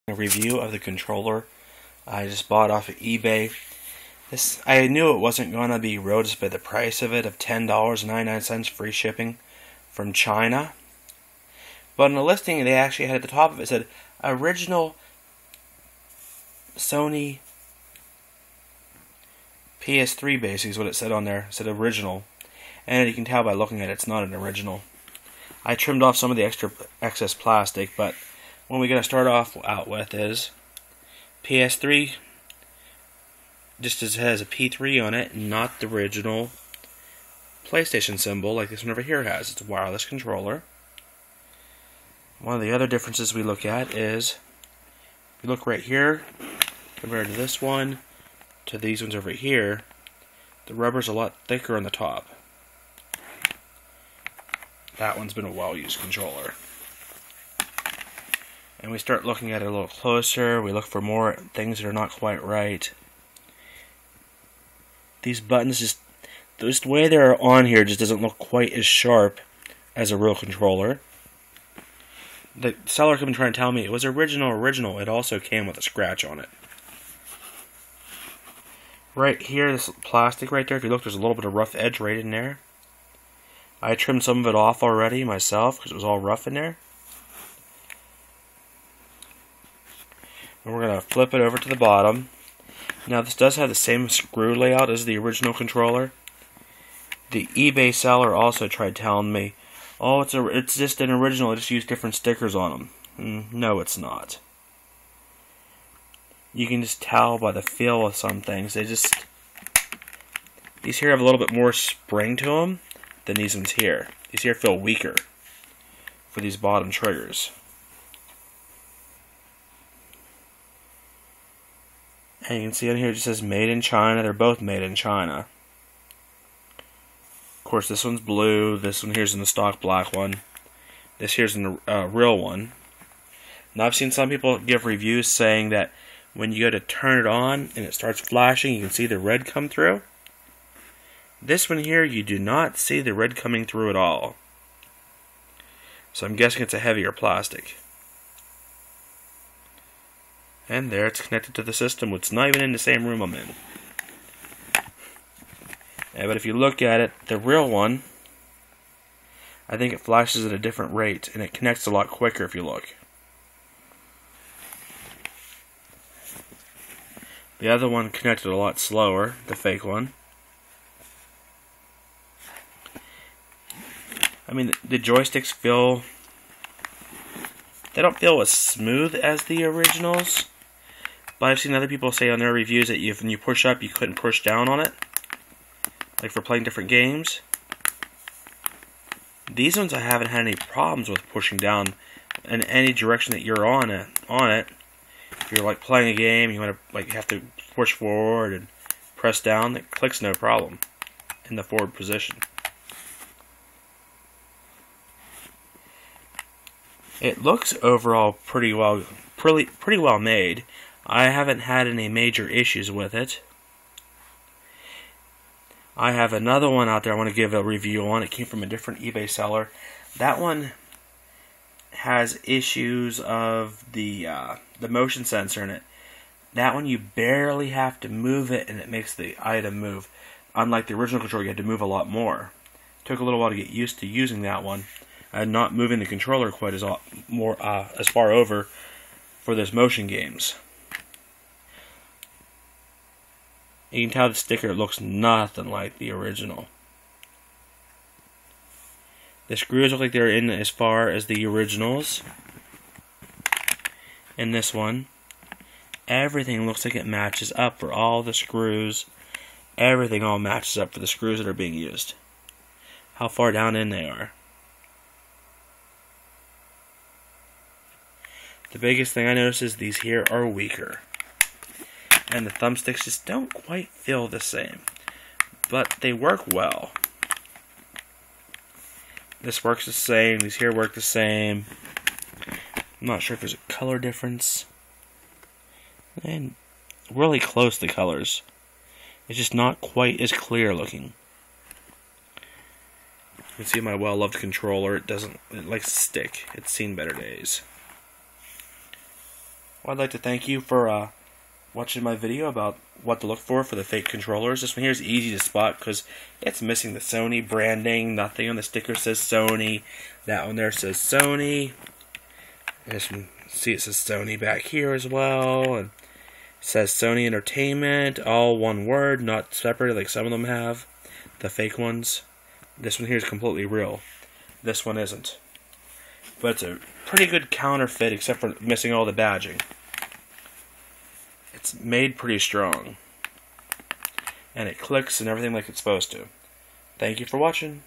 A review of the controller I just bought off of eBay. I knew it wasn't going to be roast by the price of it of $10.99 free shipping from China. But in the listing they actually had at the top of it said original Sony ps3 basically is what it said on there. It said original. And you can tell by looking at it, it's not an original. I trimmed off some of the excess plastic, but what we're going to start off out with is PS3, just as it has a P3 on it, not the original PlayStation symbol like this one over here has. It's a wireless controller. One of the other differences we look at is, if you look right here, compared to this one, to these ones over here, the rubber's a lot thicker on the top. That one's been a well-used controller. And we start looking at it a little closer. We look for more things that are not quite right. These buttons, just the way they're on here just doesn't look quite as sharp as a real controller. The seller kept trying to tell me it was original. It also came with a scratch on it. Right here, this plastic right there, if you look, there's a little bit of rough edge right in there. I trimmed some of it off already myself because it was all rough in there. And we're going to flip it over to the bottom. Now this does have the same screw layout as the original controller. The eBay seller also tried telling me, oh, it's just an original, I just use different stickers on them. No, it's not. You can just tell by the feel of some things. These here have a little bit more spring to them than these ones here. These here feel weaker for these bottom triggers. And you can see on here it just says made in China. They're both made in China. Of course, this one's blue. This one here's in the stock black one. This here's in the real one. Now I've seen some people give reviews saying that when you go to turn it on and it starts flashing, you can see the red come through. This one here, you do not see the red coming through at all. So I'm guessing it's a heavier plastic. And there, it's connected to the system. It's not even in the same room I'm in. Yeah, but if you look at it, the real one, I think it flashes at a different rate, and it connects a lot quicker if you look. The other one connected a lot slower, the fake one. I mean, the joysticks they don't feel as smooth as the originals. But I've seen other people say on their reviews that when you push up, you couldn't push down on it. Like for playing different games. These ones I haven't had any problems with pushing down in any direction that you're on it. If you're like playing a game, you want to have to push forward and press down, it clicks no problem in the forward position. It looks overall pretty well made. I haven't had any major issues with it. I have another one out there I want to give a review on. It came from a different eBay seller. That one has issues of the motion sensor in it. That one you barely have to move it and it makes the item move. Unlike the original controller, you had to move a lot more. It took a little while to get used to using that one. And not moving the controller quite as far over for those motion games. You can tell the sticker looks nothing like the original. The screws look like they're in as far as the originals. In this one, everything looks like it matches up for all the screws. Everything all matches up for the screws that are being used. How far down in they are. The biggest thing I noticed is these here are weaker. And the thumbsticks just don't quite feel the same. But they work well. This works the same. These here work the same. I'm not sure if there's a color difference. And really close, the colors. It's just not quite as clear looking. You can see my well-loved controller. It likes to stick. It's seen better days. Well, I'd like to thank you for watching my video about what to look for the fake controllers. This one here is easy to spot because it's missing the Sony branding. Nothing on the sticker says Sony. That one there says Sony. This one, see, it says Sony back here as well. And it says Sony Entertainment, all one word, not separated like some of them have. The fake ones. This one here is completely real. This one isn't. But it's a pretty good counterfeit except for missing all the badging. It's made pretty strong. And it clicks and everything like it's supposed to. Thank you for watching.